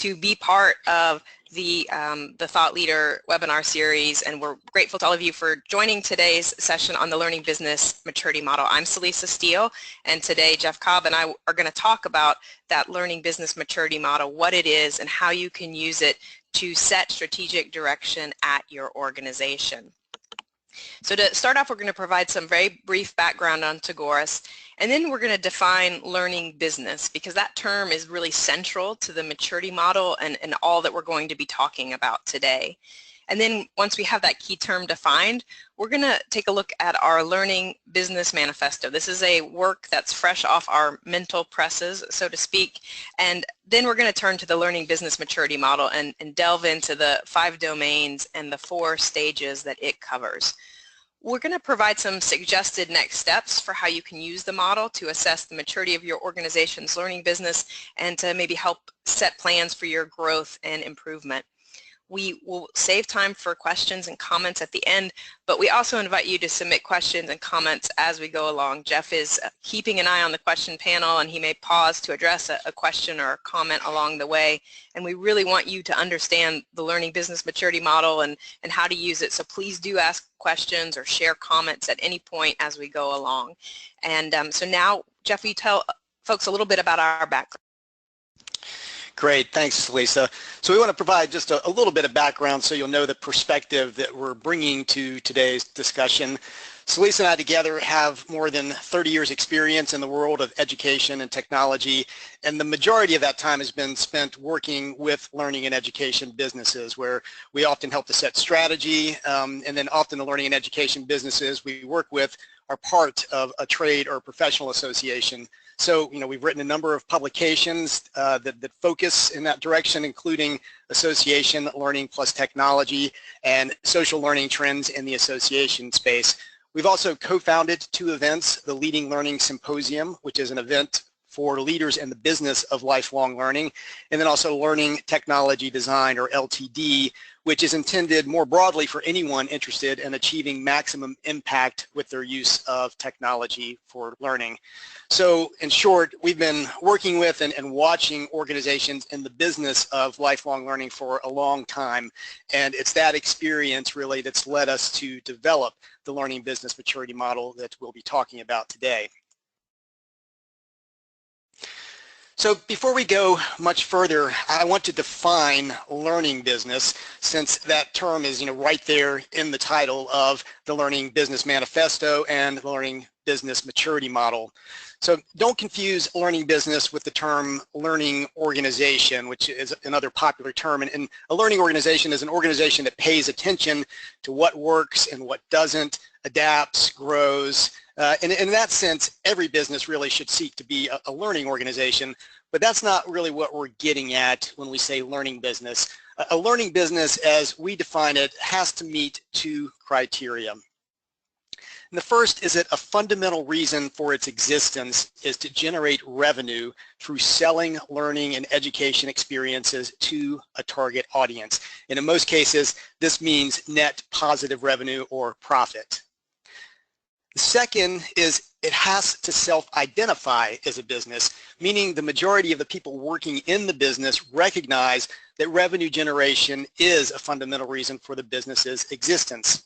to be part of the Thought Leader webinar series, and we're grateful to all of you for joining today's session on the Learning Business Maturity Model. I'm Celisa Steele, and today Jeff Cobb and I are going to talk about that Learning Business Maturity Model, what it is, and how you can use it to set strategic direction at your organization. So to start off, we're going to provide some very brief background on Tagoras, and then we're going to define learning business, because that term is really central to the maturity model and all that we're going to be talking about today. And then once we have that key term defined, we're going to take a look at our Learning Business Manifesto. This is a work that's fresh off our mental presses, so to speak, and then we're going to turn to the Learning Business Maturity Model and delve into the 5 domains and the 4 stages that it covers. We're going to provide some suggested next steps for how you can use the model to assess the maturity of your organization's learning business and to maybe help set plans for your growth and improvement. We will save time for questions and comments at the end, but we also invite you to submit questions and comments as we go along. Jeff is keeping an eye on the question panel, and he may pause to address a question or a comment along the way. And we really want you to understand the Learning Business Maturity Model and how to use it. So please do ask questions or share comments at any point as we go along. And so now, Jeff, will you tell folks a little bit about our background? Great, thanks, Lisa. So we want to provide just a little bit of background so you'll know the perspective that we're bringing to today's discussion. Celisa and I together have more than 30 years experience in the world of education and technology, and the majority of that time has been spent working with learning and education businesses, where we often help to set strategy, and then often the learning and education businesses we work with are part of a trade or professional association. So, we've written a number of publications that focus in that direction, including Association Learning Plus Technology and Social Learning Trends in the Association Space. We've also co-founded 2 events, the Leading Learning Symposium, which is an event for leaders in the business of lifelong learning, and then also Learning Technology Design, or LTD, which is intended more broadly for anyone interested in achieving maximum impact with their use of technology for learning. So in short, we've been working with and watching organizations in the business of lifelong learning for a long time, and it's that experience really that's led us to develop the Learning Business Maturity Model that we'll be talking about today. So before we go much further, I want to define learning business, since that term is right there in the title of the Learning Business Manifesto and the Learning Business Maturity Model. So don't confuse learning business with the term learning organization, which is another popular term. And a learning organization is an organization that pays attention to what works and what doesn't, adapts, grows. And in that sense, every business really should seek to be a learning organization, but that's not really what we're getting at when we say learning business. A learning business, as we define it, has to meet 2 criteria. And the first is that a fundamental reason for its existence is to generate revenue through selling learning and education experiences to a target audience. And in most cases, this means net positive revenue or profit. The second is it has to self-identify as a business, meaning the majority of the people working in the business recognize that revenue generation is a fundamental reason for the business's existence.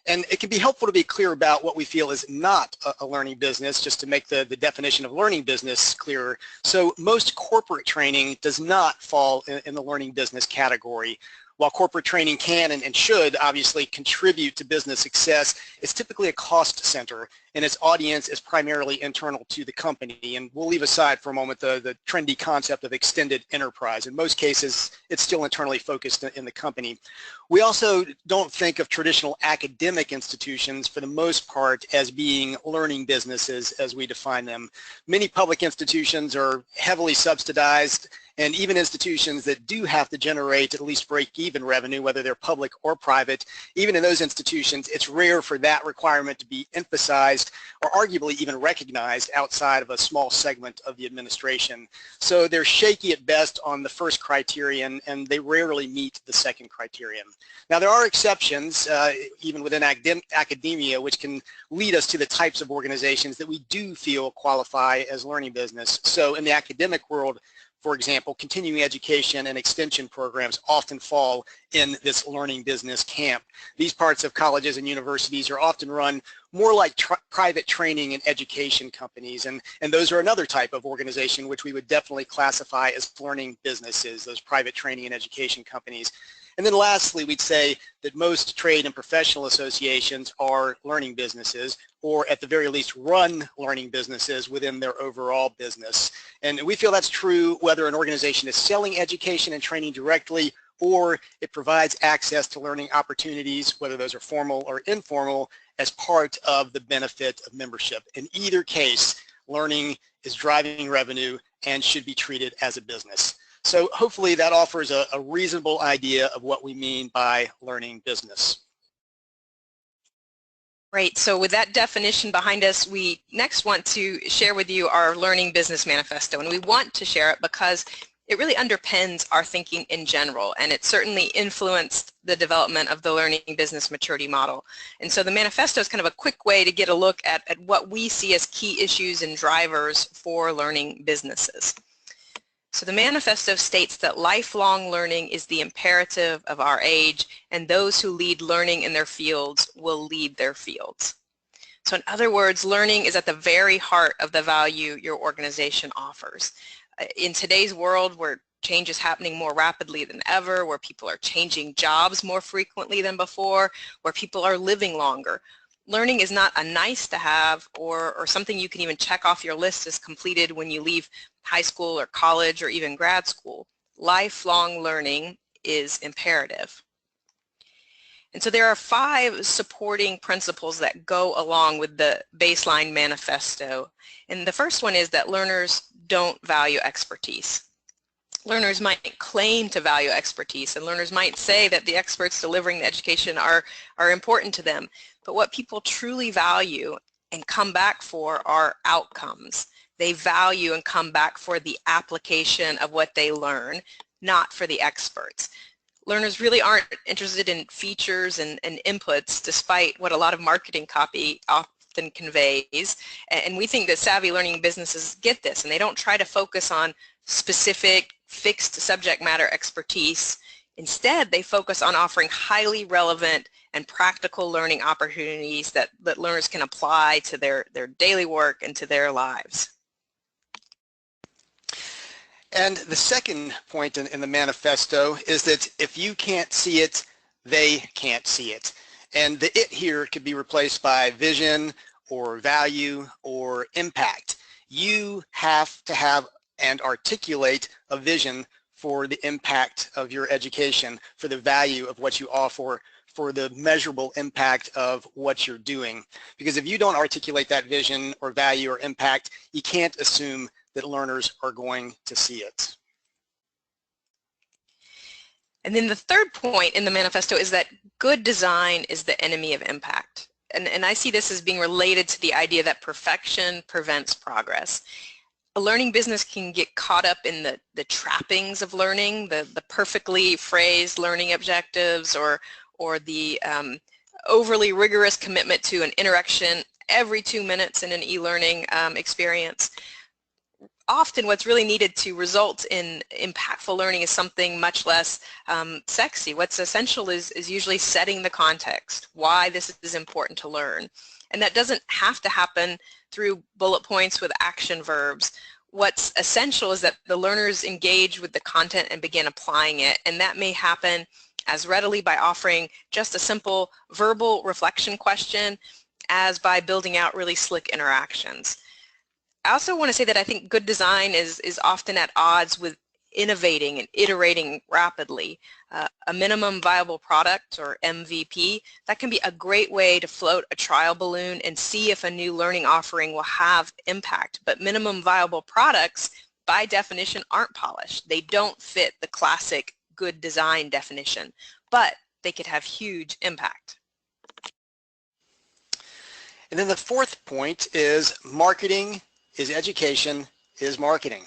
And it can be helpful to be clear about what we feel is not a learning business, just to make the definition of learning business clearer. So most corporate training does not fall in the learning business category. While corporate training can and should obviously contribute to business success, it's typically a cost center, and its audience is primarily internal to the company. And we'll leave aside for a moment the trendy concept of extended enterprise. In most cases, it's still internally focused in the company. We also don't think of traditional academic institutions, for the most part, as being learning businesses as we define them. Many public institutions are heavily subsidized, and even institutions that do have to generate at least break-even revenue, whether they're public or private, even in those institutions, it's rare for that requirement to be emphasized or arguably even recognized outside of a small segment of the administration. So they're shaky at best on the first criterion, and they rarely meet the second criterion. Now, there are exceptions, even within academia, which can lead us to the types of organizations that we do feel qualify as learning business. So in the academic world, For example, continuing education and extension programs often fall in this learning business camp. These parts of colleges and universities are often run more like private training and education companies, and those are another type of organization which we would definitely classify as learning businesses, those private training and education companies. And then lastly, we'd say that most trade and professional associations are learning businesses, or at the very least run learning businesses within their overall business. And we feel that's true whether an organization is selling education and training directly, or it provides access to learning opportunities, whether those are formal or informal, as part of the benefit of membership. In either case, learning is driving revenue and should be treated as a business. So hopefully that offers a reasonable idea of what we mean by learning business. Great. So with that definition behind us, we next want to share with you our Learning Business Manifesto. And we want to share it because it really underpins our thinking in general, and it certainly influenced the development of the Learning Business Maturity Model. And so the manifesto is kind of a quick way to get a look at what we see as key issues and drivers for learning businesses. So the manifesto states that lifelong learning is the imperative of our age, and those who lead learning in their fields will lead their fields. So in other words, learning is at the very heart of the value your organization offers. In today's world where change is happening more rapidly than ever, where people are changing jobs more frequently than before, where people are living longer, learning is not a nice to have or something you can even check off your list as completed when you leave high school or college or even grad school. Lifelong learning is imperative. And so there are 5 supporting principles that go along with the baseline manifesto. And the first one is that learners don't value expertise. Learners might claim to value expertise, and learners might say that the experts delivering the education are important to them. But what people truly value and come back for are outcomes. They value and come back for the application of what they learn, not for the experts. Learners really aren't interested in features and inputs, despite what a lot of marketing copy often conveys. And we think that savvy learning businesses get this, and they don't try to focus on specific fixed subject matter expertise. Instead, they focus on offering highly relevant and practical learning opportunities that learners can apply to their daily work and to their lives. And the second point in the manifesto is that if you can't see it, they can't see it. And the it here could be replaced by vision or value or impact. You have to have and articulate a vision for the impact of your education, for the value of what you offer, for the measurable impact of what you're doing. Because if you don't articulate that vision or value or impact, you can't assume that learners are going to see it. And then the third point in the manifesto is that good design is the enemy of impact. And I see this as being related to the idea that perfection prevents progress. A learning business can get caught up in the trappings of learning, the perfectly phrased learning objectives, or the overly rigorous commitment to an interaction every 2 minutes in an e-learning experience. Often what's really needed to result in impactful learning is something much less sexy. What's essential is usually setting the context, why this is important to learn. And that doesn't have to happen through bullet points with action verbs. What's essential is that the learners engage with the content and begin applying it, and that may happen as readily by offering just a simple verbal reflection question as by building out really slick interactions. I also want to say that I think good design is often at odds with innovating and iterating rapidly. A minimum viable product, or MVP, that can be a great way to float a trial balloon and see if a new learning offering will have impact. But minimum viable products, by definition, aren't polished. They don't fit the classic good design definition, but they could have huge impact. And then the fourth point is marketing is education is marketing.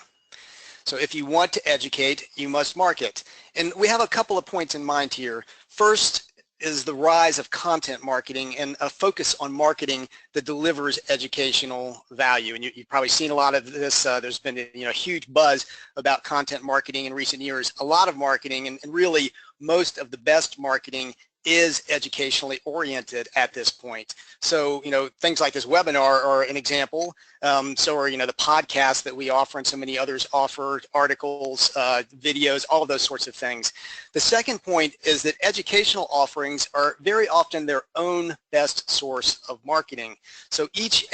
So if you want to educate, you must market. And we have a couple of points in mind here. First, is the rise of content marketing and a focus on marketing that delivers educational value. And you've probably seen a lot of this. There's been a huge buzz about content marketing in recent years. A lot of marketing, and really most of the best marketing is educationally oriented at this point. So, things like this webinar are an example. So are, the podcasts that we offer and so many others offer, articles, videos, all of those sorts of things. The second point is that educational offerings are very often their own best source of marketing. So each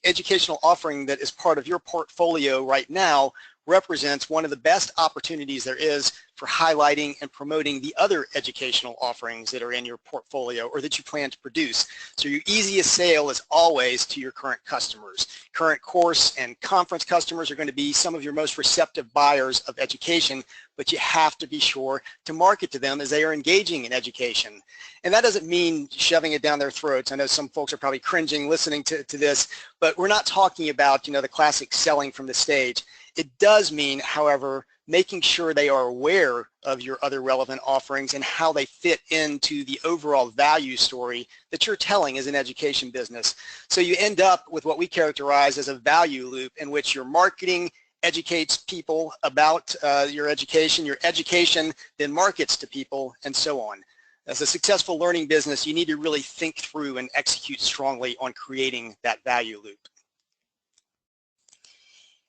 educational offering that is part of your portfolio right now represents one of the best opportunities there is for highlighting and promoting the other educational offerings that are in your portfolio or that you plan to produce. So your easiest sale is always to your current customers. Current course and conference customers are going to be some of your most receptive buyers of education, but you have to be sure to market to them as they are engaging in education. And that doesn't mean shoving it down their throats. I know some folks are probably cringing listening to this, but we're not talking about, the classic selling from the stage. It does mean, however, making sure they are aware of your other relevant offerings and how they fit into the overall value story that you're telling as an education business. So you end up with what we characterize as a value loop in which your marketing educates people about your education then markets to people, and so on. As a successful learning business, you need to really think through and execute strongly on creating that value loop.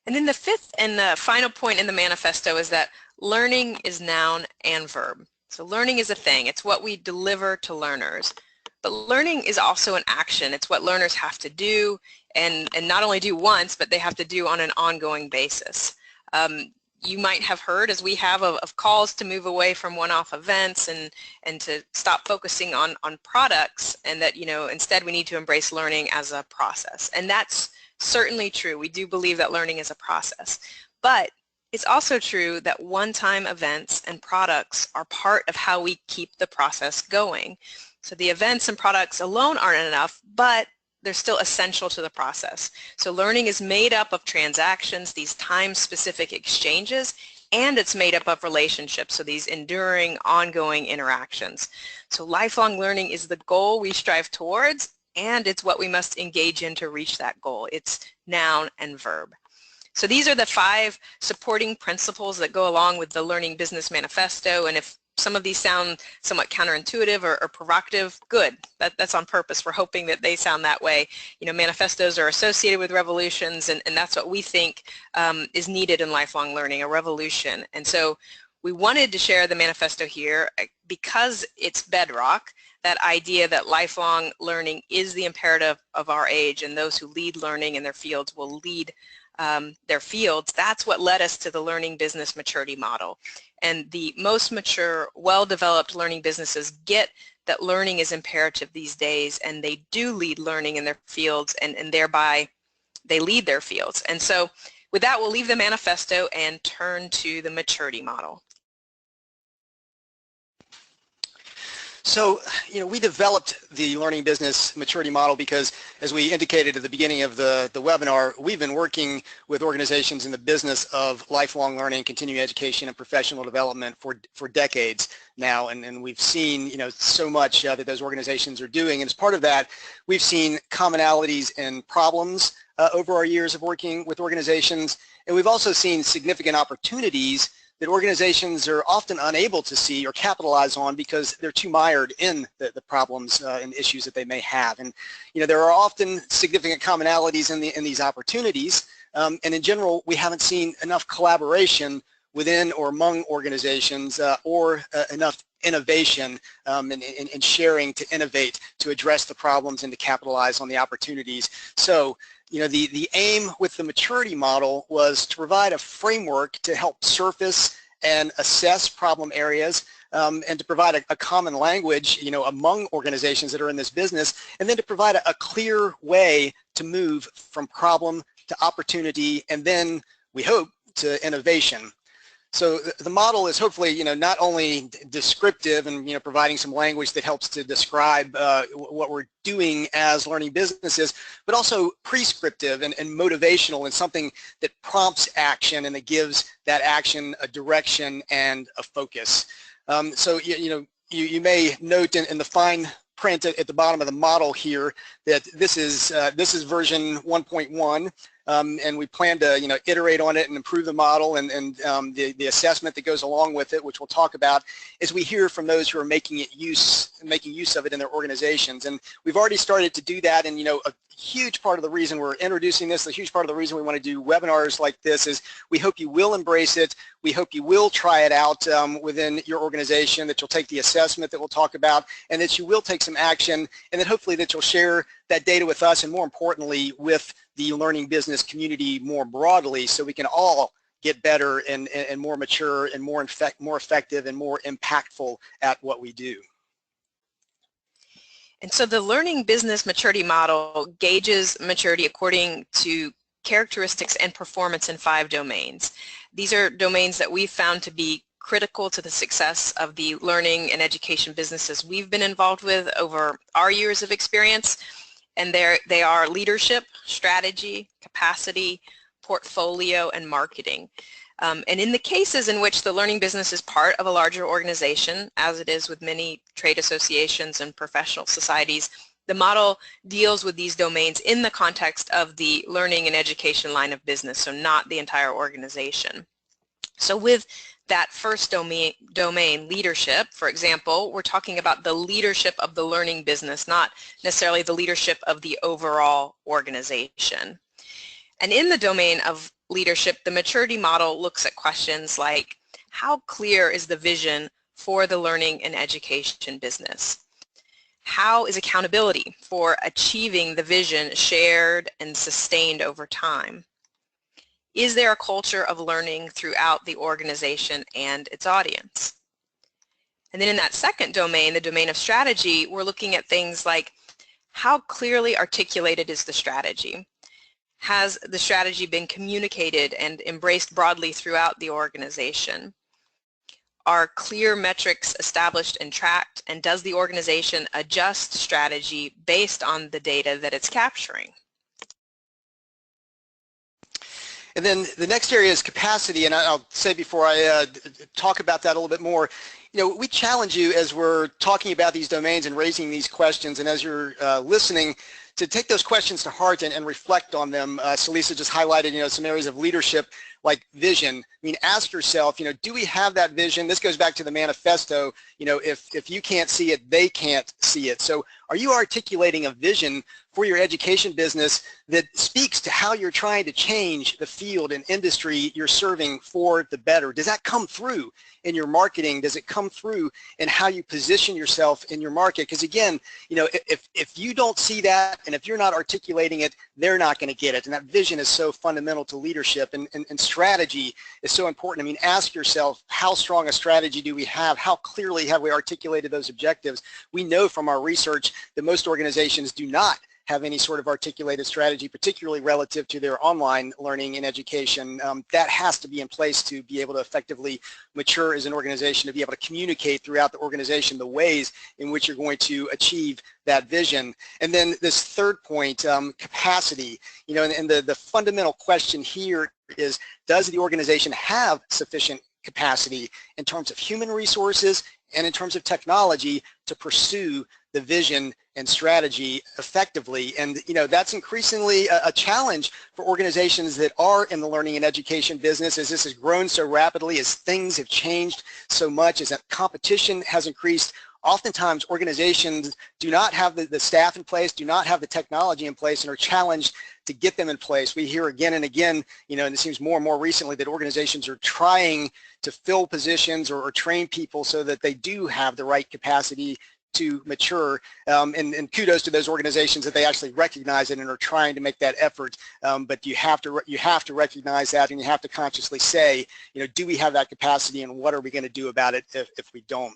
And then the fifth and the final point in the manifesto is that learning is noun and verb. So learning is a thing. It's what we deliver to learners. But learning is also an action. It's what learners have to do, and not only do once, but they have to do on an ongoing basis. You might have heard, as we have, of calls to move away from one-off events and to stop focusing on products, and that, instead we need to embrace learning as a process. And that's certainly true. We do believe that learning is a process. But it's also true that one-time events and products are part of how we keep the process going. So the events and products alone aren't enough, but they're still essential to the process. So learning is made up of transactions, these time-specific exchanges, and it's made up of relationships, so these enduring, ongoing interactions. So lifelong learning is the goal we strive towards, and it's what we must engage in to reach that goal. It's noun and verb. So these are the 5 supporting principles that go along with the Learning Business Manifesto, and if some of these sound somewhat counterintuitive or provocative, good. That's on purpose. We're hoping that they sound that way. Manifestos are associated with revolutions, and that's what we think is needed in lifelong learning, a revolution. And so we wanted to share the manifesto here because it's bedrock, that idea that lifelong learning is the imperative of our age, and those who lead learning in their fields will lead their fields. That's what led us to the learning business maturity model. And the most mature, well-developed learning businesses get that learning is imperative these days, and they do lead learning in their fields, and thereby they lead their fields. And so with that, we'll leave the manifesto and turn to the maturity model. So, we developed the learning business maturity model because, as we indicated at the beginning of the webinar, we've been working with organizations in the business of lifelong learning, continuing education, and professional development for decades now, and we've seen, so much that those organizations are doing. And as part of that, we've seen commonalities and problems over our years of working with organizations, and we've also seen significant opportunities that organizations are often unable to see or capitalize on because they're too mired in the problems and issues that they may have. And there are often significant commonalities in these opportunities, and in general we haven't seen enough collaboration within or among organizations or enough innovation and sharing to innovate to address the problems and to capitalize on the opportunities. So the aim with the maturity model was to provide a framework to help surface and assess problem areas and to provide a common language among organizations that are in this business, and then to provide a clear way to move from problem to opportunity, and then we hope to innovation. So the model is hopefully, not only descriptive and, providing some language that helps to describe what we're doing as learning businesses, but also prescriptive and motivational, and something that prompts action and that gives that action a direction and a focus. So, you may note in the fine print at the bottom of the model here that this is version 1.1, and we plan to iterate on it and improve the model and the assessment that goes along with it, which we'll talk about as we hear from those who are making use of it in their organizations. And we've already started to do that, and a huge part of the reason we're introducing this, a huge part of the reason we want to do webinars like this is we hope you will embrace it. We hope you will try it out within your organization, that you'll take the assessment that we'll talk about, and that you will take some action, and then hopefully that you'll share that data with us, and more importantly with the learning business community more broadly, so we can all get better and more mature and more effective and more impactful at what we do. And so the learning business maturity model gauges maturity according to characteristics and performance in 5 domains. These are domains that we've found to be critical to the success of the learning and education businesses we've been involved with over our years of experience. And they are leadership, strategy, capacity, portfolio, and marketing. And in the cases in which the learning business is part of a larger organization, as it is with many trade associations and professional societies, the model deals with these domains in the context of the learning and education line of business, so not the entire organization. So with that first domain, leadership, for example, we're talking about the leadership of the learning business, not necessarily the leadership of the overall organization. And in the domain of leadership, the maturity model looks at questions like, how clear is the vision for the learning and education business? How is accountability for achieving the vision shared and sustained over time? Is there a culture of learning throughout the organization and its audience? And then in that second domain, the domain of strategy, we're looking at things like, how clearly articulated is the strategy? Has the strategy been communicated and embraced broadly throughout the organization? Are clear metrics established and tracked, and does the organization adjust strategy based on the data that it's capturing? And then the next area is capacity, and I'll say before I talk about that a little bit more, we challenge you as we're talking about these domains and raising these questions, and as you're listening, to take those questions to heart and reflect on them. Celisa just highlighted, some areas of leadership like vision. Ask yourself, do we have that vision? This goes back to the manifesto. If you can't see it, they can't see it. So are you articulating a vision for your education business that speaks to how you're trying to change the field and industry you're serving for the better? Does that come through in your marketing? Does it come through in how you position yourself in your market? Because again, if you don't see that, and if you're not articulating it, they're not going to get it. And that vision is so fundamental to leadership, and strategy is so important. Ask yourself, how strong a strategy do we have? How clearly have we articulated those objectives? We know from our research that most organizations do not have any sort of articulated strategy, particularly relative to their online learning and education. That has to be in place to be able to effectively mature as an organization, to be able to communicate throughout the organization the ways in which you're going to achieve that vision. And then this third point, capacity, and the fundamental question here is, does the organization have sufficient capacity in terms of human resources and in terms of technology to pursue the vision and strategy effectively? And that's increasingly a challenge for organizations that are in the learning and education business, as this has grown so rapidly, as things have changed so much, as that competition has increased. Oftentimes organizations do not have the staff in place, do not have the technology in place, and are challenged to get them in place. We hear again and again, and it seems more and more recently, that organizations are trying to fill positions or train people so that they do have the right capacity to mature, and kudos to those organizations that they actually recognize it and are trying to make that effort. But you have to recognize that, and you have to consciously say, do we have that capacity, and what are we going to do about it if we don't?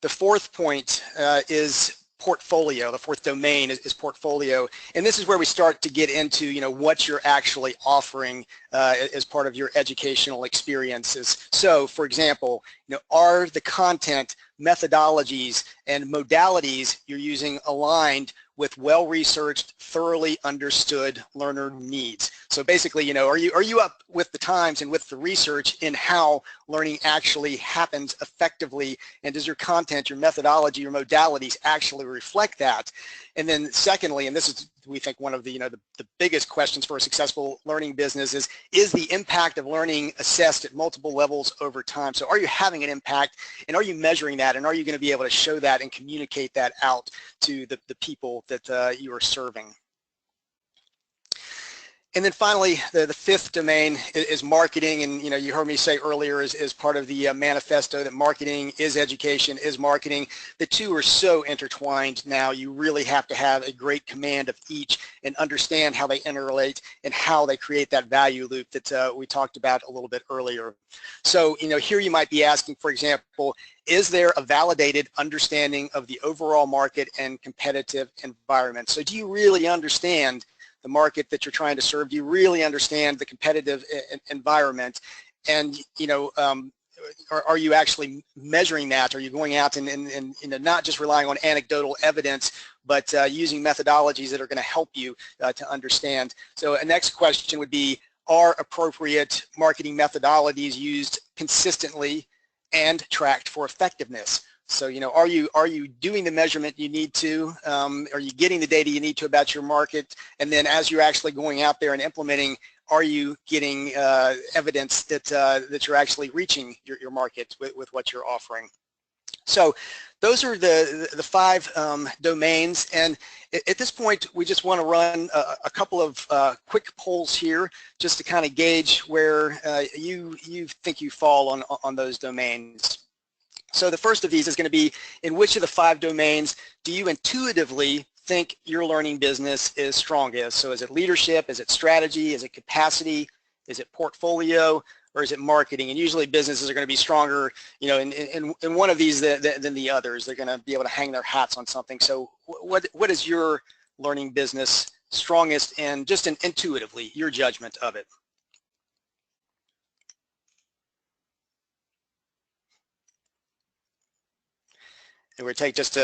The fourth point is portfolio. The fourth domain is portfolio, and this is where we start to get into what you're actually offering as part of your educational experiences. So for example, are the content, methodologies, and modalities you're using aligned with well-researched, thoroughly understood learner needs. So basically, you know, are you up with the times and with the research in how learning actually happens effectively, and does your content, your methodology, your modalities actually reflect that? And then secondly, and this is, we think, one of the, you know, the biggest questions for a successful learning business is the impact of learning assessed at multiple levels over time? So are you having an impact, and are you measuring that, and are you going to be able to show that and communicate that out to the people that you are serving? And then finally, the fifth domain is marketing. And you know, you heard me say earlier as part of the manifesto that marketing is education, is marketing. The two are so intertwined now. You really have to have a great command of each and understand how they interrelate and how they create that value loop that we talked about a little bit earlier. So, you know, here you might be asking, for example, is there a validated understanding of the overall market and competitive environment? So do you really understand the market that you're trying to serve? Do you really understand the competitive environment? And, you know, are you actually measuring that? Are you going out and you know, not just relying on anecdotal evidence, but using methodologies that are going to help you to understand? So a next question would be, are appropriate marketing methodologies used consistently and tracked for effectiveness? So, you know, are you doing the measurement you need to? Are you getting the data you need to about your market? And then as you're actually going out there and implementing, are you getting evidence that that you're actually reaching your market with what you're offering? So those are the five domains. And at this point, we just want to run a couple of quick polls here just to kind of gauge where you think you fall on those domains. So the first of these is going to be, in which of the five domains do you intuitively think your learning business is strongest? So is it leadership, is it strategy, is it capacity, is it portfolio, or is it marketing? And usually businesses are going to be stronger, you know, in one of these than the others. They're going to be able to hang their hats on something. So what is your learning business strongest in, just intuitively, your judgment of it? And we'll take just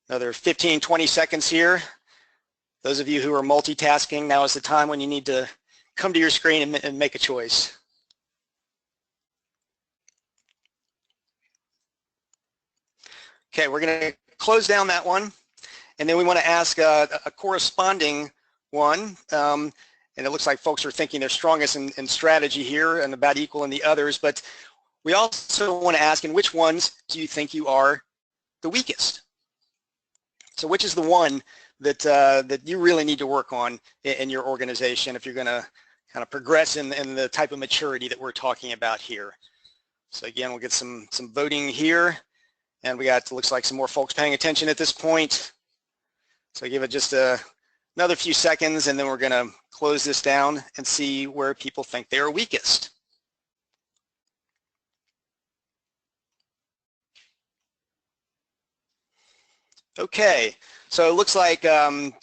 another 15, 20 seconds here. Those of you who are multitasking, now is the time when you need to come to your screen and make a choice. Okay, we're going to close down that one, and then we want to ask a corresponding one. And it looks like folks are thinking they're strongest in strategy here and about equal in the others, but we also want to ask, in which ones do you think you are the weakest? So which is the one that that you really need to work on in your organization if you're going to kind of progress in the type of maturity that we're talking about here? So again, we'll get some voting here, and we got, looks like, some more folks paying attention at this point. So give it just another few seconds, and then we're going to close this down and see where people think they are weakest. Okay, so it looks like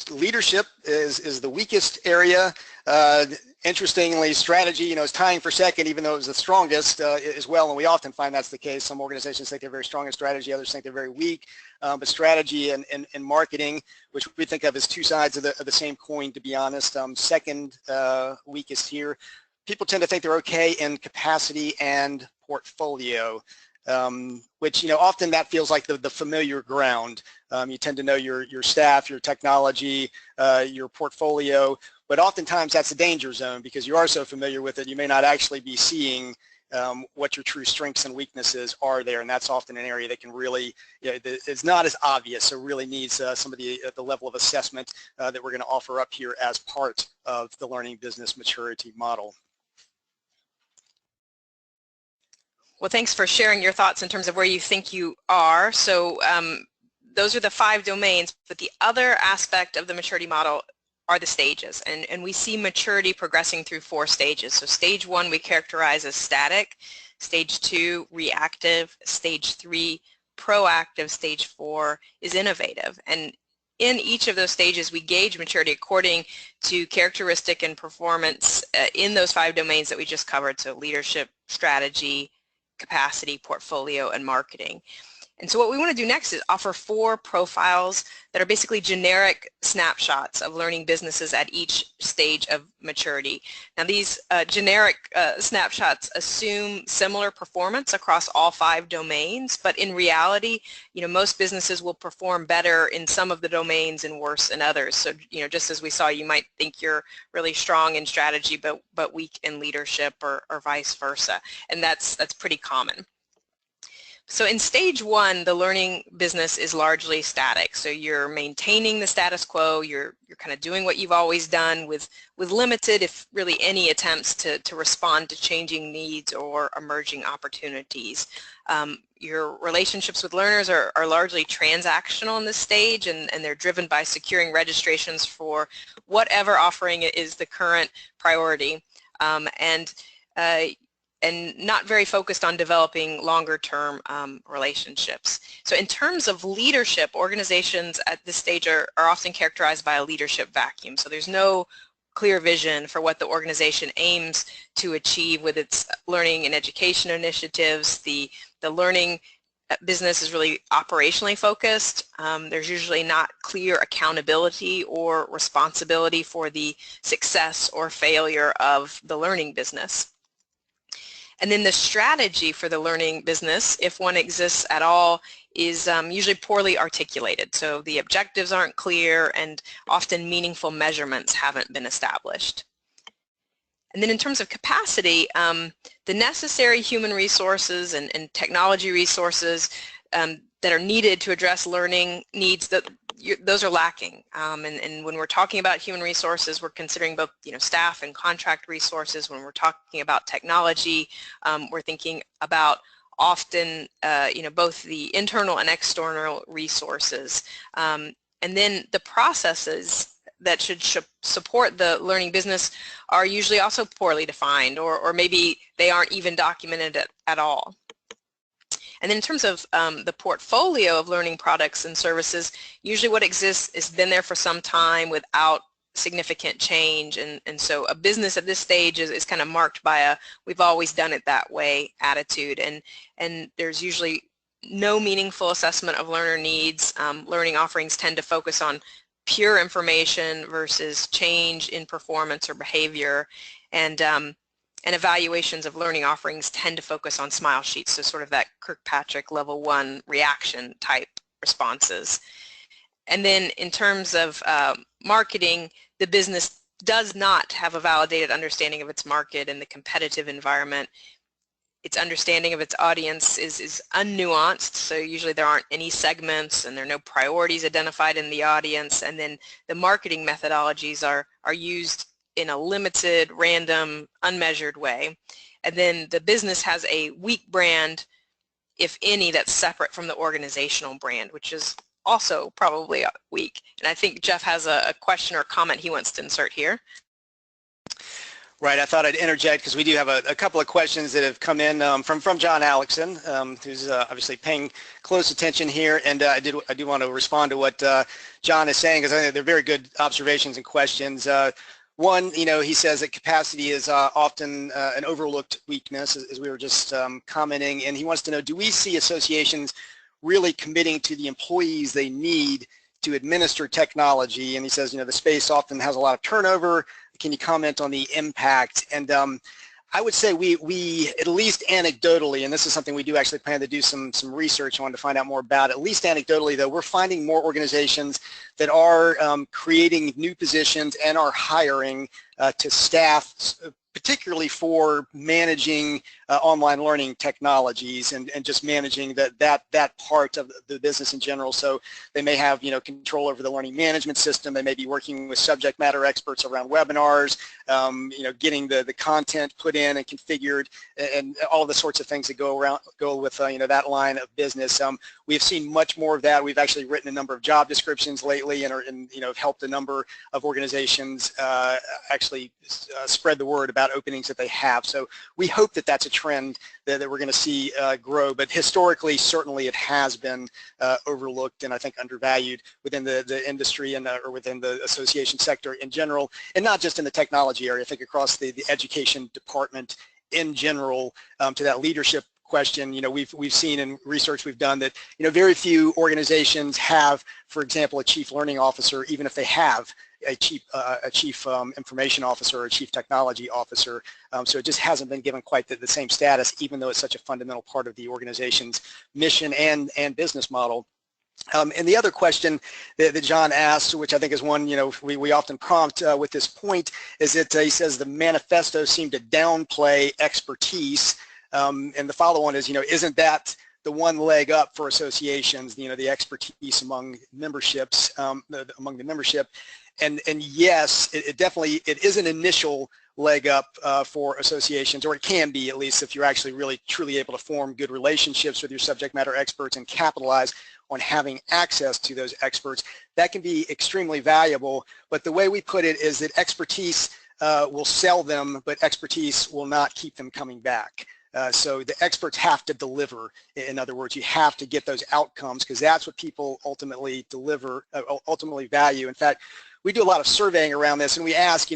leadership is the weakest area. Interestingly, strategy, you know, is tying for second, even though it was the strongest as well, and we often find that's the case. Some organizations think they're very strong in strategy, others think they're very weak. But strategy and marketing, which we think of as two sides of the same coin, to be honest, second weakest here. People tend to think they're okay in capacity and portfolio. Which, you know, often that feels like the familiar ground. You tend to know your staff, your technology, your portfolio, but oftentimes that's a danger zone because you are so familiar with it, you may not actually be seeing what your true strengths and weaknesses are there, and that's often an area that can really, you know, it's not as obvious, so really needs some of the level of assessment that we're going to offer up here as part of the learning business maturity model. Well, thanks for sharing your thoughts in terms of where you think you are. So those are the five domains, but the other aspect of the maturity model are the stages. And we see maturity progressing through 4 stages. So stage 1 we characterize as static, stage 2 reactive, stage 3 proactive, stage 4 is innovative. And in each of those stages we gauge maturity according to characteristic and performance in those 5 domains that we just covered. So leadership, strategy, capacity, portfolio, and marketing. And so what we want to do next is offer 4 profiles that are basically generic snapshots of learning businesses at each stage of maturity. Now these generic snapshots assume similar performance across all 5 domains, but in reality, most businesses will perform better in some of the domains and worse in others. So, just as we saw, you might think you're really strong in strategy, but weak in leadership, or vice versa. And that's pretty common. So in stage 1, the learning business is largely static. So you're maintaining the status quo, you're kind of doing what you've always done with limited, if really any, attempts to respond to changing needs or emerging opportunities. Your relationships with learners are largely transactional in this stage, and they're driven by securing registrations for whatever offering is the current priority. And not very focused on developing longer-term relationships. So in terms of leadership, organizations at this stage are often characterized by a leadership vacuum. So there's no clear vision for what the organization aims to achieve with its learning and education initiatives. The learning business is really operationally focused. There's usually not clear accountability or responsibility for the success or failure of the learning business. And then the strategy for the learning business, if one exists at all, is usually poorly articulated. So the objectives aren't clear, and often meaningful measurements haven't been established. And then in terms of capacity, the necessary human resources and technology resources that are needed to address learning needs, those are lacking. And when we're talking about human resources, we're considering both staff and contract resources. When we're talking about technology, we're thinking about often both the internal and external resources. And then the processes that should support the learning business are usually also poorly defined, or maybe they aren't even documented at all. And then in terms of the portfolio of learning products and services, usually what exists has been there for some time without significant change. And so a business at this stage is kind of marked by a "we've always done it that way" attitude. And there's usually no meaningful assessment of learner needs. Learning offerings tend to focus on pure information versus change in performance or behavior. And evaluations of learning offerings tend to focus on smile sheets, so sort of that Kirkpatrick level 1 reaction type responses. And then in terms of marketing, the business does not have a validated understanding of its market and the competitive environment. Its understanding of its audience is unnuanced, so usually there aren't any segments and there are no priorities identified in the audience. And then the marketing methodologies are used in a limited, random, unmeasured way. And then the business has a weak brand, if any, that's separate from the organizational brand, which is also probably weak. And I think Jeff has a question or comment he wants to insert here. Right, I thought I'd interject because we do have a couple of questions that have come in from John Alexson, who's obviously paying close attention here, and I do want to respond to what John is saying, because I think they're very good observations and questions. One, he says that capacity is often an overlooked weakness, as we were just commenting, and he wants to know, do we see associations really committing to the employees they need to administer technology? And he says, the space often has a lot of turnover. Can you comment on the impact? And I would say we at least anecdotally, and this is something we do actually plan to do some research on to find out more about, at least anecdotally though, we're finding more organizations that are creating new positions and are hiring to staff, particularly for managing online learning technologies and just managing that part of the business in general. So they may have control over the learning management system. They may be working with subject matter experts around webinars, getting the content put in and configured, and all the sorts of things that go with that line of business. We have seen much more of that. We've actually written a number of job descriptions lately, and have helped a number of organizations actually spread the word about openings that they have. So we hope that that's a trend that we're going to see grow, but historically certainly it has been overlooked and I think undervalued within the industry and or within the association sector in general, and not just in the technology area. I think across the education department in general, to that leadership question, we've seen in research we've done that, very few organizations have, for example, a chief learning officer, even if they have a chief information officer or a chief technology officer. So it just hasn't been given quite the same status, even though it's such a fundamental part of the organization's mission and business model. And the other question that John asked, which I think is one we often prompt with this point, is that he says the manifesto seemed to downplay expertise, and the follow-on is, isn't that the one leg up for associations, the expertise among memberships, among the membership, and yes, it definitely is an initial leg up for associations, or it can be, at least, if you're actually really truly able to form good relationships with your subject matter experts and capitalize on having access to those experts. That can be extremely valuable, but the way we put it is that expertise will sell them, but expertise will not keep them coming back. So the experts have to deliver. In other words, you have to get those outcomes, because that's what people ultimately ultimately value. In fact, we do a lot of surveying around this, and we ask,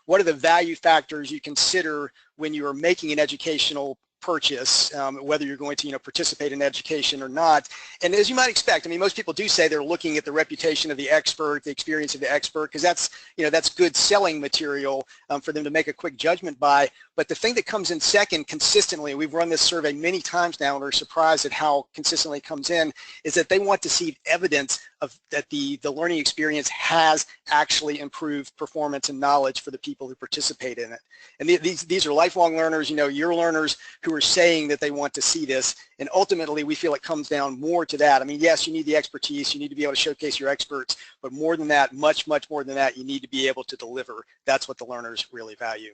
what are the value factors you consider when you are making an educational purchase, whether you're going to participate in education or not. And as you might expect, most people do say they're looking at the reputation of the expert, the experience of the expert, because that's that's good selling material for them to make a quick judgment by. But the thing that comes in second consistently, we've run this survey many times now and we're surprised at how consistently it comes in, is that they want to see evidence of that the learning experience has actually improved performance and knowledge for the people who participate in it. And these are lifelong learners, your learners who are saying that they want to see this, and ultimately we feel it comes down more to that. Yes, you need the expertise, you need to be able to showcase your experts, but more than that, much more than that, you need to be able to deliver. That's what the learners really value.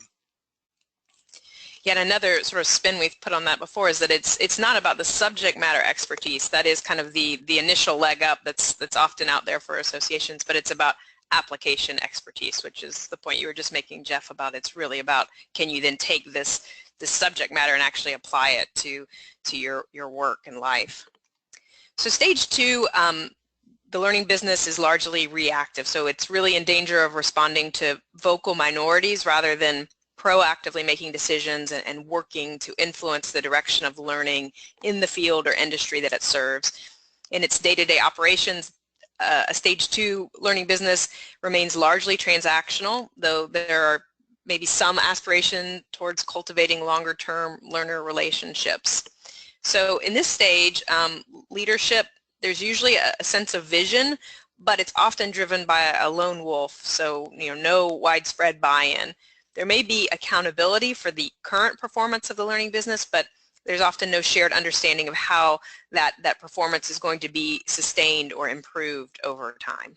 Yeah, and another sort of spin we've put on that before is that it's not about the subject matter expertise. That is kind of the initial leg up that's often out there for associations, but it's about application expertise, which is the point you were just making, Jeff, about it's really about, can you then take this subject matter and actually apply it to your work and life. So stage 2, the learning business is largely reactive, so it's really in danger of responding to vocal minorities rather than proactively making decisions and working to influence the direction of learning in the field or industry that it serves. In its day-to-day operations, a stage 2 learning business remains largely transactional, though there are maybe some aspiration towards cultivating longer-term learner relationships. So in this stage, leadership, there's usually a sense of vision, but it's often driven by a lone wolf, so no widespread buy-in. There may be accountability for the current performance of the learning business, but there's often no shared understanding of how that performance is going to be sustained or improved over time.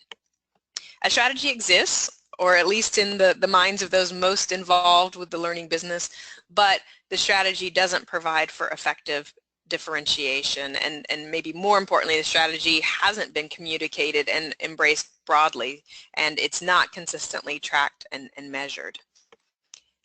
A strategy exists, or at least in the minds of those most involved with the learning business, but the strategy doesn't provide for effective differentiation, and maybe more importantly, the strategy hasn't been communicated and embraced broadly, and it's not consistently tracked and measured.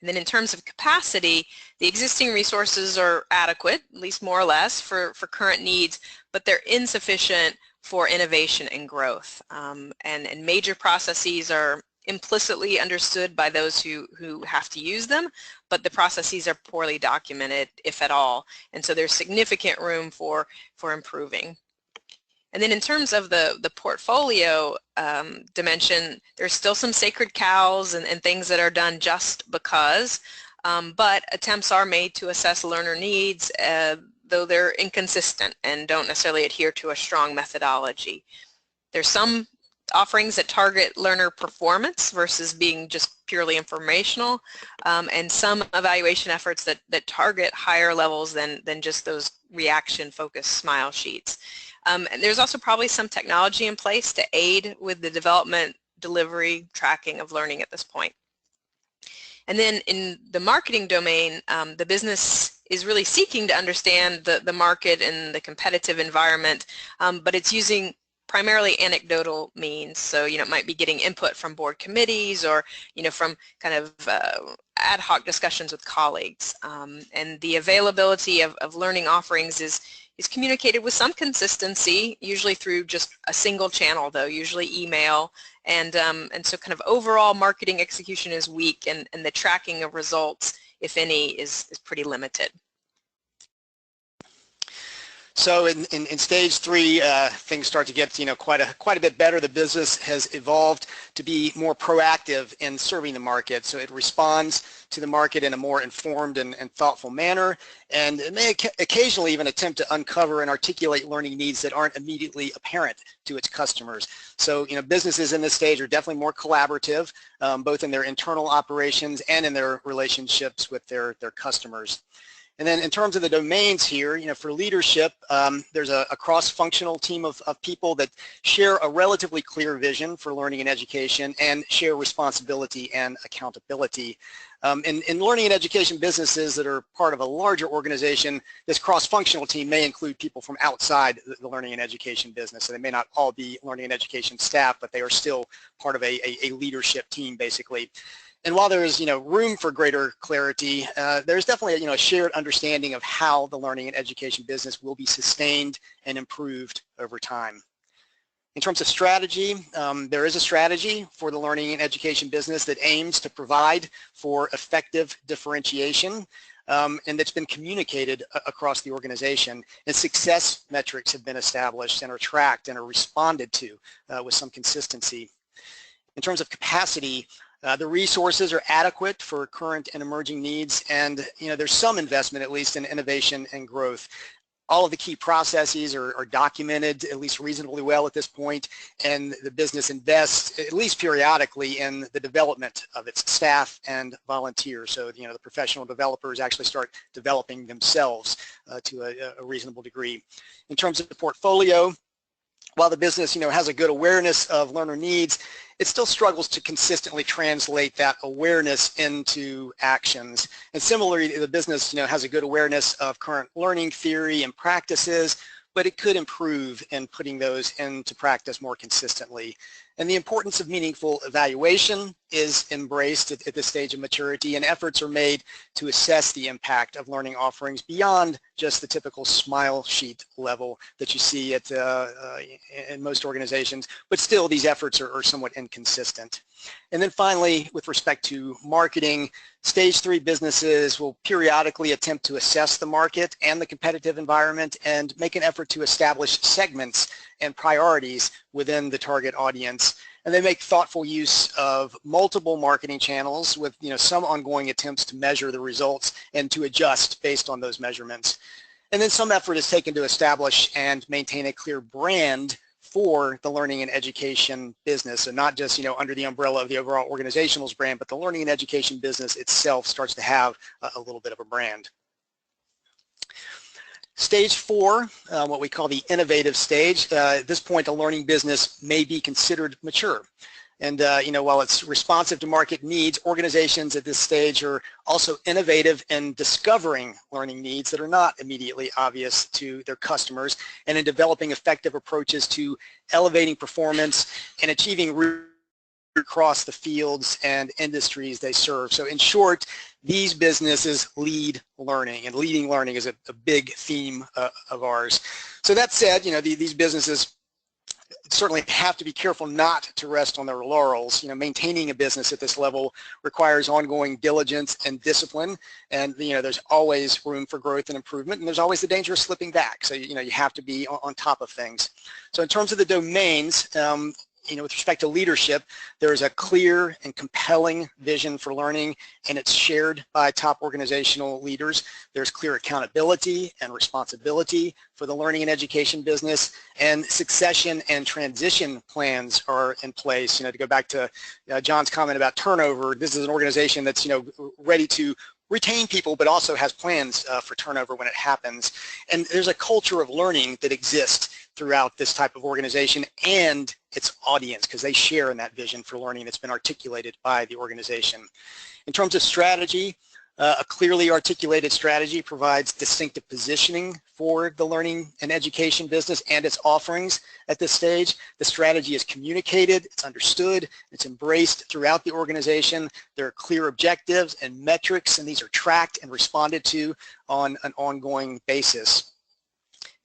And then in terms of capacity, the existing resources are adequate, at least more or less, for current needs, but they're insufficient for innovation and growth. And major processes are implicitly understood by those who have to use them, but the processes are poorly documented, if at all. And so there's significant room for improving. And then in terms of the portfolio dimension, there's still some sacred cows and things that are done just because, but attempts are made to assess learner needs, though they're inconsistent and don't necessarily adhere to a strong methodology. There's some offerings that target learner performance versus being just purely informational, and some evaluation efforts that target higher levels than just those reaction-focused smile sheets. And there's also probably some technology in place to aid with the development, delivery, tracking of learning at this point. And then in the marketing domain, the business is really seeking to understand the market and the competitive environment, but it's using primarily anecdotal means. So, it might be getting input from board committees or, from kind of ad hoc discussions with colleagues. And the availability of learning offerings is communicated with some consistency, usually through just a single channel, though, usually email. And so kind of overall marketing execution is weak, and the tracking of results, if any, is pretty limited. So in stage 3, things start to get quite a bit better. The business has evolved to be more proactive in serving the market. So it responds to the market in a more informed and thoughtful manner, and it may occasionally even attempt to uncover and articulate learning needs that aren't immediately apparent to its customers. So businesses in this stage are definitely more collaborative, both in their internal operations and in their relationships with their customers. And then in terms of the domains here, for leadership, there's a cross-functional team of people that share a relatively clear vision for learning and education and share responsibility and accountability. In learning and education businesses that are part of a larger organization, this cross-functional team may include people from outside the learning and education business. So they may not all be learning and education staff, but they are still part of a leadership team, basically. And while there is, room for greater clarity, there's definitely, a shared understanding of how the learning and education business will be sustained and improved over time. In terms of strategy, there is a strategy for the learning and education business that aims to provide for effective differentiation, and that's been communicated across the organization. And success metrics have been established and are tracked and are responded to with some consistency. In terms of capacity, the resources are adequate for current and emerging needs, and there's some investment, at least, in innovation and growth. All of the key processes are documented at least reasonably well at this point, and the business invests at least periodically in the development of its staff and volunteers. So the professional developers actually start developing themselves to a reasonable degree. In terms of the portfolio, while the business has a good awareness of learner needs, it still struggles to consistently translate that awareness into actions. And similarly, the business has a good awareness of current learning theory and practices, but it could improve in putting those into practice more consistently. And the importance of meaningful evaluation is embraced at this stage of maturity, and efforts are made to assess the impact of learning offerings beyond just the typical smile sheet level that you see at in most organizations, but still these efforts are somewhat inconsistent. And then finally, with respect to marketing, stage 3 businesses will periodically attempt to assess the market and the competitive environment and make an effort to establish segments and priorities within the target audience. And they make thoughtful use of multiple marketing channels with some ongoing attempts to measure the results and to adjust based on those measurements. And then some effort is taken to establish and maintain a clear brand for the learning and education business, so not just under the umbrella of the overall organizational's brand, but the learning and education business itself starts to have a little bit of a brand. Stage 4, what we call the innovative stage, at this point the learning business may be considered mature. And while it's responsive to market needs, organizations at this stage are also innovative in discovering learning needs that are not immediately obvious to their customers, and in developing effective approaches to elevating performance and achieving across the fields and industries they serve. So in short, these businesses lead learning, and leading learning is a big theme of ours. So that said, these businesses certainly have to be careful not to rest on their laurels. Maintaining a business at this level requires ongoing diligence and discipline, and there's always room for growth and improvement, and there's always the danger of slipping back. So you have to be on top of things. So in terms of the domains, with respect to leadership, there is a clear and compelling vision for learning, and it's shared by top organizational leaders. There's clear accountability and responsibility for the learning and education business, and succession and transition plans are in place. To go back to John's comment about turnover, this is an organization that's ready to retain people, but also has plans for turnover when it happens. And there's a culture of learning that exists throughout this type of organization and its audience, because they share in that vision for learning that's been articulated by the organization. In terms of strategy, a clearly articulated strategy provides distinctive positioning for the learning and education business and its offerings at this stage. The strategy is communicated, it's understood, it's embraced throughout the organization. There are clear objectives and metrics, and these are tracked and responded to on an ongoing basis.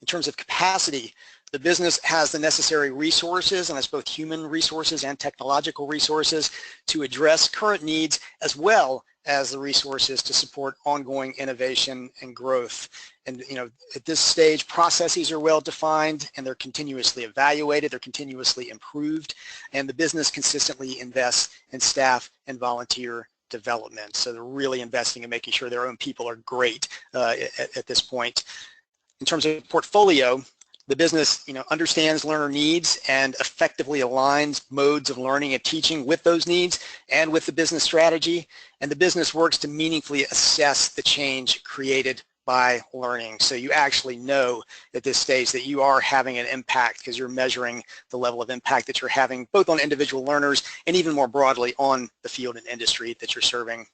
In terms of capacity, the business has the necessary resources, and that's both human resources and technological resources, to address current needs as well as the resources to support ongoing innovation and growth. And at this stage, processes are well defined and they're continuously evaluated, they're continuously improved, and the business consistently invests in staff and volunteer development. So they're really investing in making sure their own people are great at this point. In terms of portfolio, the business understands learner needs and effectively aligns modes of learning and teaching with those needs and with the business strategy, and the business works to meaningfully assess the change created by learning. So you actually know at this stage that you are having an impact because you're measuring the level of impact that you're having both on individual learners and even more broadly on the field and industry that you're serving. In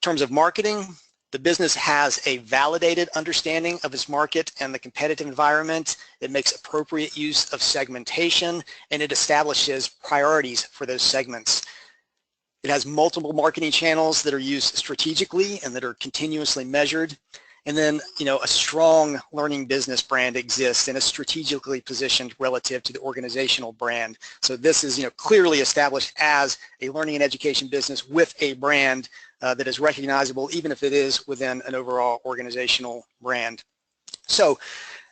terms of marketing, the business has a validated understanding of its market and the competitive environment. It makes appropriate use of segmentation, and it establishes priorities for those segments. It has multiple marketing channels that are used strategically and that are continuously measured. And then, a strong learning business brand exists and is strategically positioned relative to the organizational brand. So this is, clearly established as a learning and education business with a brand that is recognizable, even if it is within an overall organizational brand. So,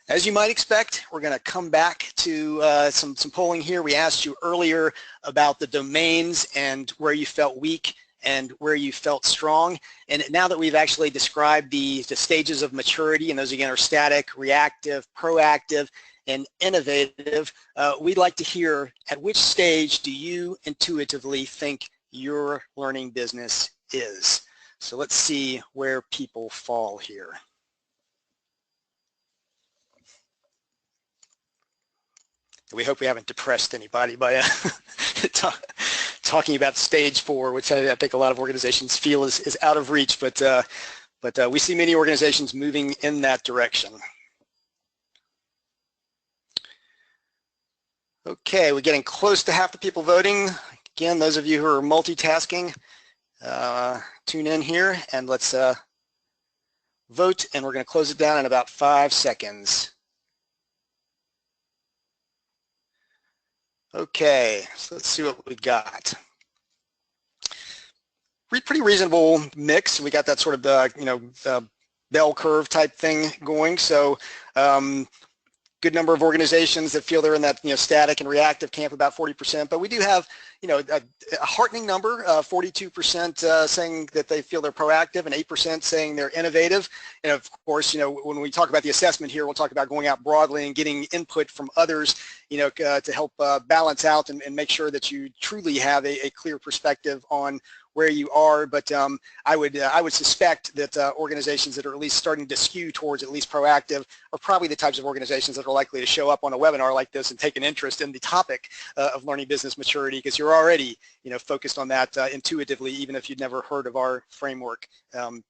as you might expect, we're going to come back to some polling here. We asked you earlier about the domains and where you felt weak and where you felt strong. And now that we've actually described the stages of maturity, and those again are static, reactive, proactive, and innovative, we'd like to hear at which stage do you intuitively think your learning business is. So let's see where people fall here. We hope we haven't depressed anybody by talking about stage 4, which I think a lot of organizations feel is out of reach, but we see many organizations moving in that direction. Okay, we're getting close to half the people voting. Again, those of you who are multitasking, tune in here and let's vote, and we're going to close it down in about 5 seconds. Okay, so let's see what we got. Pretty reasonable mix. We got that sort of bell curve type thing going. So good number of organizations that feel they're in that static and reactive camp, about 40%. But we do have a heartening number, 42% saying that they feel they're proactive and 8% saying they're innovative. And of course, when we talk about the assessment here, we'll talk about going out broadly and getting input from others, to help balance out and make sure that you truly have a clear perspective on where you are. But I would suspect that organizations that are at least starting to skew towards at least proactive are probably the types of organizations that are likely to show up on a webinar like this and take an interest in the topic of learning business maturity, because you're already focused on that intuitively, even if you'd never heard of our framework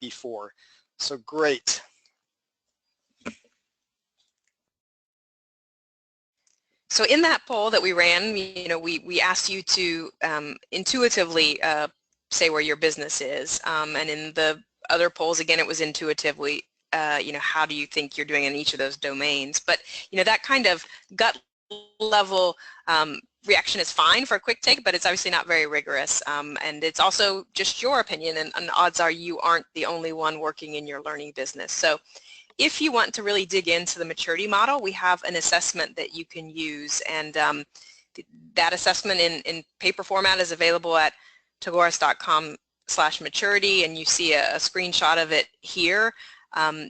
before. So great. So in that poll that we ran, we asked you to intuitively say where your business is, and in the other polls, again, it was intuitively, how do you think you're doing in each of those domains? But that kind of gut level reaction is fine for a quick take, but it's obviously not very rigorous, and it's also just your opinion, and odds are you aren't the only one working in your learning business. So if you want to really dig into the maturity model, we have an assessment that you can use, and that assessment in paper format is available at tagoras.com/maturity, and you see a screenshot of it here.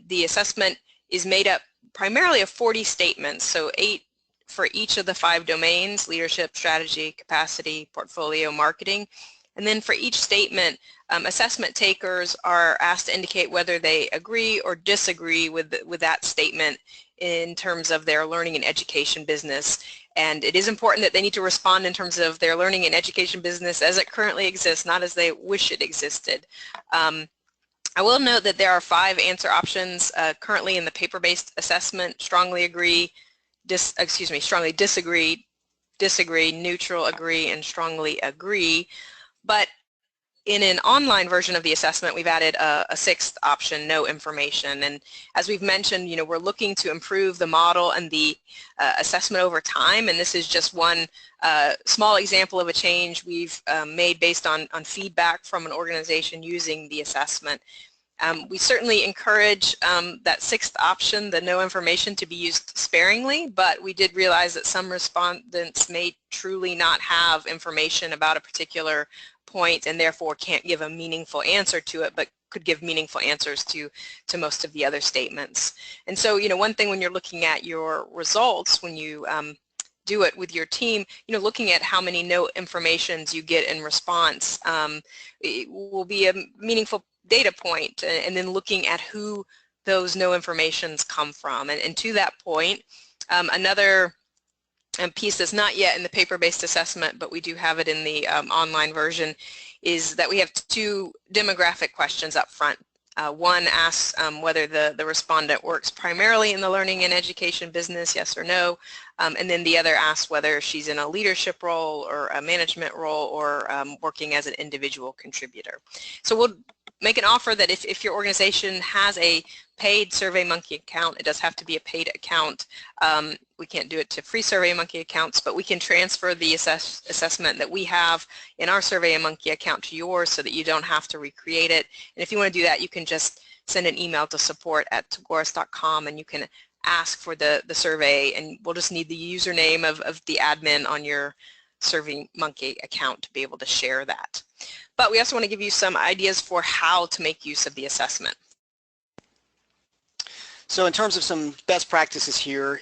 The assessment is made up primarily of 40 statements, so 8 for each of the 5 domains: leadership, strategy, capacity, portfolio, marketing. And then for each statement, assessment takers are asked to indicate whether they agree or disagree with that statement in terms of their learning and education business. And it is important that they need to respond in terms of their learning and education business as it currently exists, not as they wish it existed. I will note that there are 5 answer options currently in the paper-based assessment: strongly agree, strongly disagree, neutral, agree, and strongly agree. But in an online version of the assessment, we've added a sixth option, no information. And as we've mentioned, we're looking to improve the model and the assessment over time. And this is just one small example of a change we've made based on feedback from an organization using the assessment. We certainly encourage that sixth option, the no information, to be used sparingly, but we did realize that some respondents may truly not have information about a particular point and therefore can't give a meaningful answer to it, but could give meaningful answers to most of the other statements. And so, one thing when you're looking at your results, when you do it with your team, looking at how many no informations you get in response, it will be a meaningful data point, and then looking at who those no informations come from. And to that point, another piece that's not yet in the paper-based assessment, but we do have it in the online version, is that we have two demographic questions up front. One asks whether the respondent works primarily in the learning and education business, yes or no, and then the other asks whether she's in a leadership role or a management role or working as an individual contributor. So we'll make an offer that if your organization has a paid SurveyMonkey account, it does have to be a paid account. We can't do it to free SurveyMonkey accounts, but we can transfer the assessment that we have in our SurveyMonkey account to yours so that you don't have to recreate it. And if you want to do that, you can just send an email to support@tagoras.com and you can ask for the survey, and we'll just need the username of the admin on your SurveyMonkey account to be able to share that. But we also want to give you some ideas for how to make use of the assessment. So in terms of some best practices here,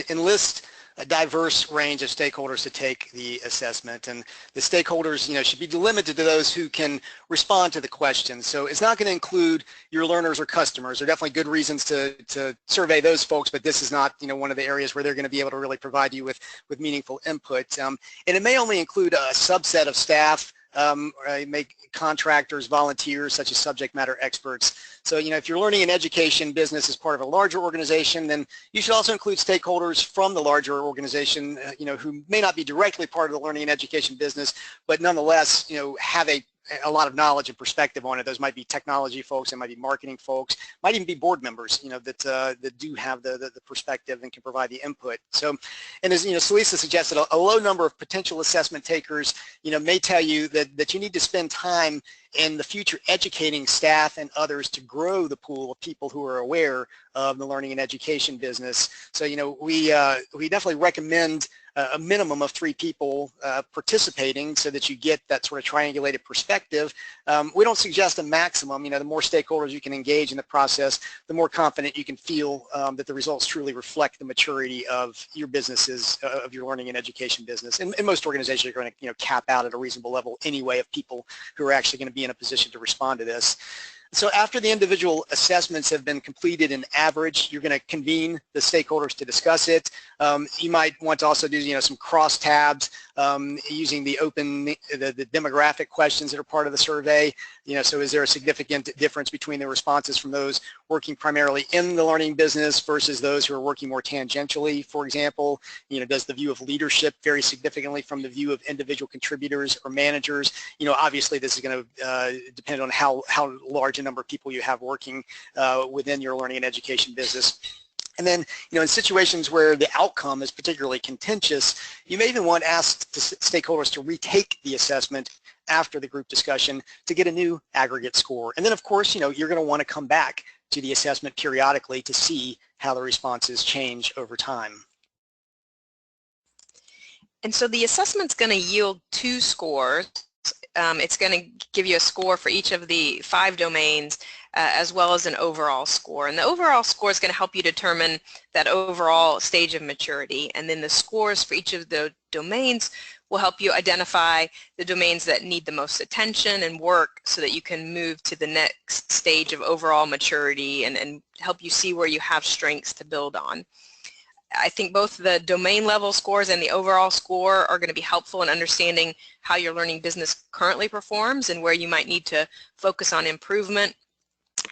enlist a diverse range of stakeholders to take the assessment, and the stakeholders, should be limited to those who can respond to the questions. So it's not going to include your learners or customers. There are definitely good reasons to survey those folks, but this is not, one of the areas where they're going to be able to really provide you with meaningful input. And it may only include a subset of staff, make contractors, volunteers, such as subject matter experts. So, if you're learning and education business as part of a larger organization, then you should also include stakeholders from the larger organization, who may not be directly part of the learning and education business, but nonetheless, have a lot of knowledge and perspective on it. Those might be technology folks, it might be marketing folks, might even be board members, that do have the perspective and can provide the input. So, and as Celisa suggested, a low number of potential assessment takers, may tell you that you need to spend time in the future educating staff and others to grow the pool of people who are aware of the learning and education business. So, we definitely recommend a minimum of 3 people participating so that you get that sort of triangulated perspective. We don't suggest a maximum. The more stakeholders you can engage in the process, the more confident you can feel that the results truly reflect the maturity of your businesses, of your learning and education business. And most organizations are going to cap out at a reasonable level anyway of people who are actually going to be in a position to respond to this. So after the individual assessments have been completed in average, you're going to convene the stakeholders to discuss it. You might want to also do some cross tabs using the demographic questions that are part of the survey. So is there a significant difference between the responses from those working primarily in the learning business versus those who are working more tangentially? For example, does the view of leadership vary significantly from the view of individual contributors or managers? Obviously this is going to depend on how large a number of people you have working within your learning and education business. And then, in situations where the outcome is particularly contentious, you may even want to ask stakeholders to retake the assessment after the group discussion to get a new aggregate score. And then, of course, you're going to want to come back to the assessment periodically to see how the responses change over time. And so the assessment's going to yield 2 scores. It's going to give you a score for each of the 5 domains as well as an overall score. And the overall score is going to help you determine that overall stage of maturity. And then the scores for each of the domains will help you identify the domains that need the most attention and work so that you can move to the next stage of overall maturity and help you see where you have strengths to build on. I think both the domain level scores and the overall score are going to be helpful in understanding how your learning business currently performs and where you might need to focus on improvement.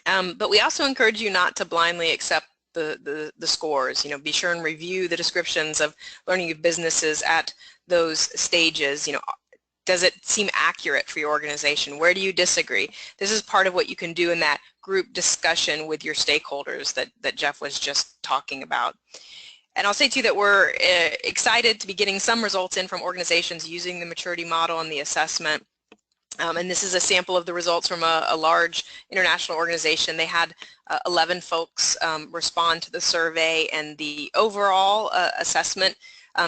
But we also encourage you not to blindly accept the scores. Be sure and review the descriptions of learning businesses at those stages. does it seem accurate for your organization? Where do you disagree? This is part of what you can do in that group discussion with your stakeholders that Jeff was just talking about. And I'll say too that we're excited to be getting some results in from organizations using the maturity model and the assessment. And this is a sample of the results from a large international organization. They had 11 folks respond to the survey, and the overall assessment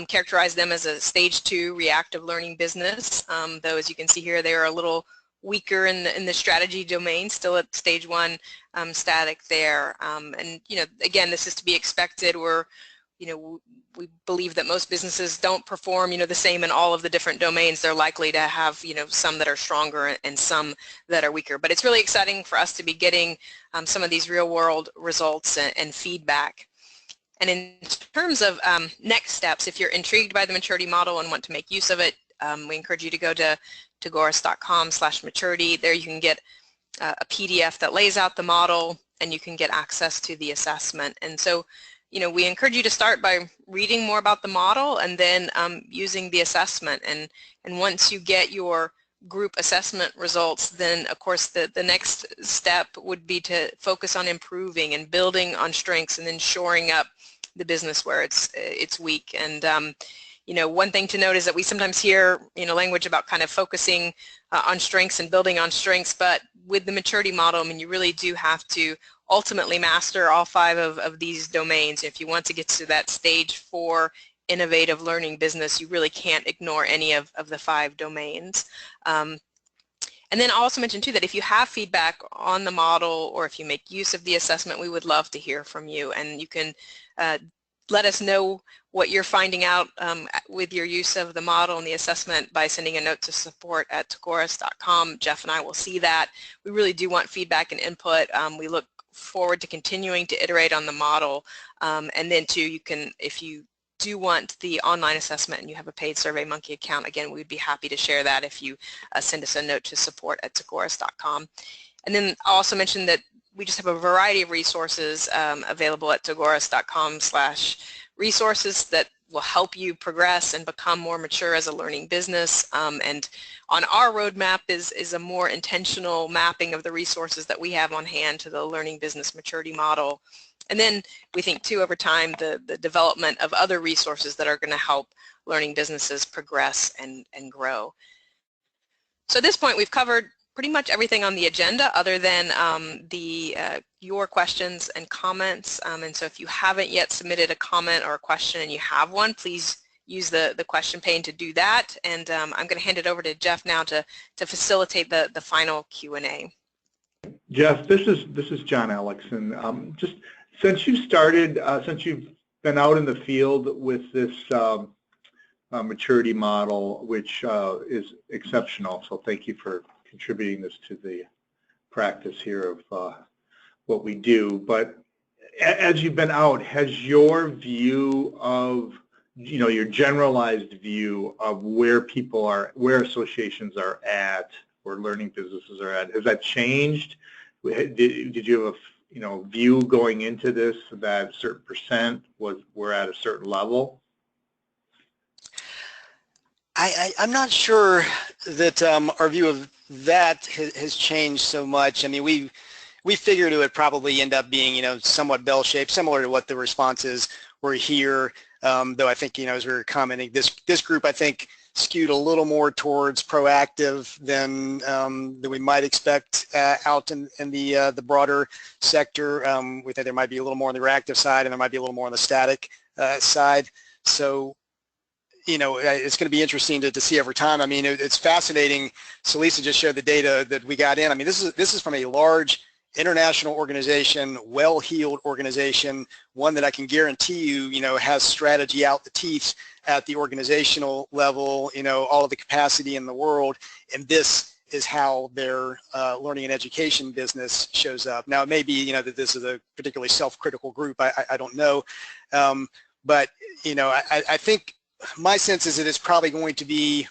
characterized them as a stage 2 reactive learning business, though as you can see here they are a little weaker in the strategy domain, still at stage 1 static there. And again, this is to be expected. We believe that most businesses don't perform the same in all of the different domains. They're likely to have some that are stronger and some that are weaker. But it's really exciting for us to be getting some of these real world results and feedback. And in terms of next steps, if you're intrigued by the maturity model and want to make use of it, we encourage you to go to tagoras.com/maturity. There you can get a PDF that lays out the model, and you can get access to the assessment. And so we encourage you to start by reading more about the model and then using the assessment. And once you get your group assessment results, then of course the next step would be to focus on improving and building on strengths and then shoring up the business where it's weak. And one thing to note is that we sometimes hear language about kind of focusing on strengths and building on strengths, but with the maturity model, you really do have to ultimately master all 5 of these domains. If you want to get to that stage 4 innovative learning business, you really can't ignore any of the 5 domains. And then I'll also mention too that if you have feedback on the model or if you make use of the assessment, we would love to hear from you, and you can let us know what you're finding out with your use of the model and the assessment by sending a note to support@tagoras.com. Jeff and I will see that. We really do want feedback and input. We look forward to continuing to iterate on the model, and then too, if you do want the online assessment and you have a paid SurveyMonkey account, again, we'd be happy to share that if you send us a note to support@tagoras.com. And then I'll also mention that we just have a variety of resources available at tagoras.com/resources that will help you progress and become more mature as a learning business. And on our roadmap is a more intentional mapping of the resources that we have on hand to the learning business maturity model. And then we think too, over time, the development of other resources that are going to help learning businesses progress and grow. So at this point, we've covered pretty much everything on the agenda other than your questions and comments. And so if you haven't yet submitted a comment or a question and you have one, please use the question pane to do that. And I'm going to hand it over to Jeff now to facilitate the final Q&A. Jeff, this is John Alex, and just since you started, since you've been out in the field with this maturity model, which is exceptional, so thank you for contributing this to the practice here of what we do. But as you've been out, has your view of, your generalized view of where people are, where associations are at, where learning businesses are at, has that changed? Did you have a view going into this that a certain percent were at a certain level? I'm not sure that our view of that has changed so much. I mean, we figured it would probably end up being, somewhat bell-shaped, similar to what the responses were here. Though I think, as we were commenting, this group, I think, skewed a little more towards proactive than we might expect out in the broader sector. We think there might be a little more on the reactive side, and there might be a little more on the static side. So, it's going to be interesting to see over time. I mean, it's fascinating. Celisa just showed the data that we got in. I mean, this is from a large international organization, well-heeled organization, one that I can guarantee you, has strategy out the teeth at the organizational level, all of the capacity in the world, and this is how their learning and education business shows up. Now, it may be, that this is a particularly self-critical group. I don't know, but, I think my sense is that it's probably going to be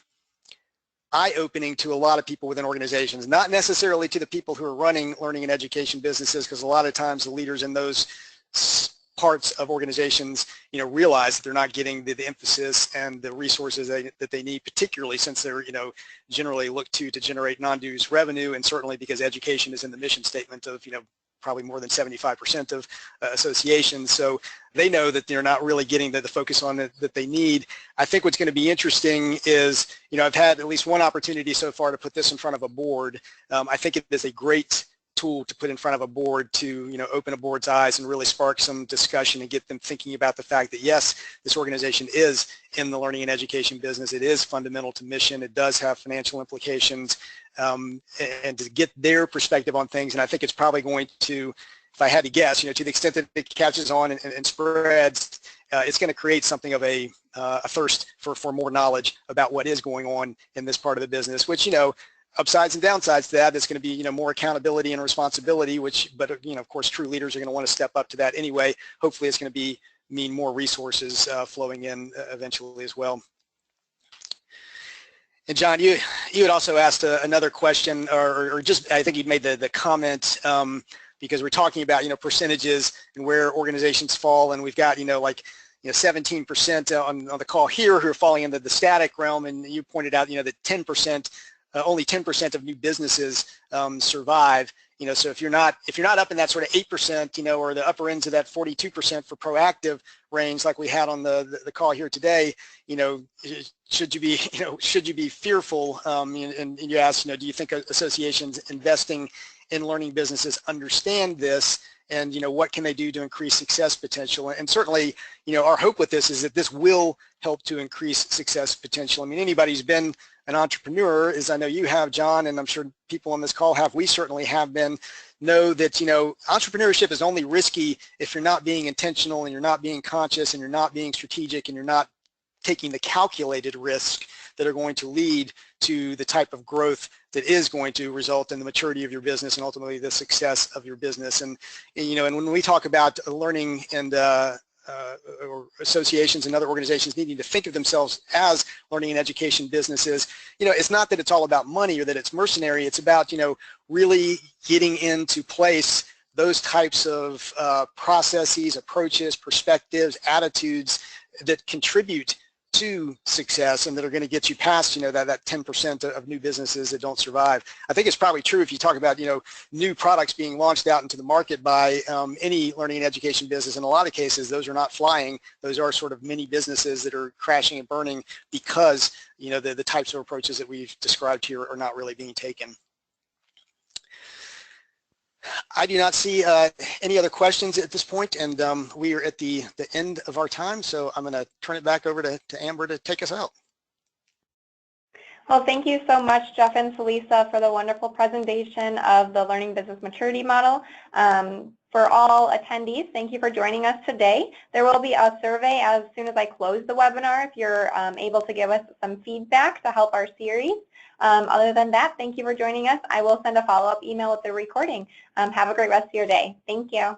eye-opening to a lot of people within organizations, not necessarily to the people who are running learning and education businesses, because a lot of times the leaders in those parts of organizations, realize that they're not getting the emphasis and the resources that they need, particularly since they're, generally looked to generate non-dues revenue, and certainly because education is in the mission statement of, probably more than 75% of associations. So they know that they're not really getting the focus on it that they need. I think what's going to be interesting is, I've had at least one opportunity so far to put this in front of a board. I think it is a great tool to put in front of a board to, open a board's eyes and really spark some discussion and get them thinking about the fact that, yes, this organization is in the learning and education business. It is fundamental to mission. It does have financial implications, and to get their perspective on things. And I think it's probably going to, if I had to guess, to the extent that it catches on and spreads, it's going to create something of a thirst for more knowledge about what is going on in this part of the business, which, upsides and downsides to that, it's going to be, more accountability and responsibility, but of course, true leaders are going to want to step up to that anyway. Hopefully, it's going to mean more resources flowing in eventually as well. And John, you had also asked another question, or just, I think you made the comment, because we're talking about, percentages and where organizations fall, and we've got, 17% on the call here who are falling into the static realm, and you pointed out, that 10%. Only 10% of new businesses survive. So if you're not up in that sort of 8%, or the upper ends of that 42% for proactive range, like we had on the call here today, should you be fearful? And you asked, do you think associations investing in learning businesses understand this? And what can they do to increase success potential? And certainly, our hope with this is that this will help to increase success potential. I mean, anybody who's been an entrepreneur, as I know you have, John, and I'm sure people on this call have, we certainly have been, know that, entrepreneurship is only risky if you're not being intentional and you're not being conscious and you're not being strategic and you're not taking the calculated risk that are going to lead to the type of growth that is going to result in the maturity of your business and ultimately the success of your business. And when we talk about learning and or associations and other organizations needing to think of themselves as learning and education businesses, it's not that it's all about money or that it's mercenary. It's about, really getting into place those types of processes, approaches, perspectives, attitudes that contribute to success and that are going to get you past, that 10% of new businesses that don't survive. I think it's probably true if you talk about, new products being launched out into the market by any learning and education business. In a lot of cases, those are not flying. Those are sort of mini businesses that are crashing and burning because, the types of approaches that we've described here are not really being taken. I do not see any other questions at this point, and we are at the end of our time, so I'm going to turn it back over to Amber to take us out. Well, thank you so much, Jeff and Celisa, for the wonderful presentation of the Learning Business Maturity Model. For all attendees, thank you for joining us today. There will be a survey as soon as I close the webinar if you're able to give us some feedback to help our series. Other than that, thank you for joining us. I will send a follow-up email with the recording. Have a great rest of your day. Thank you.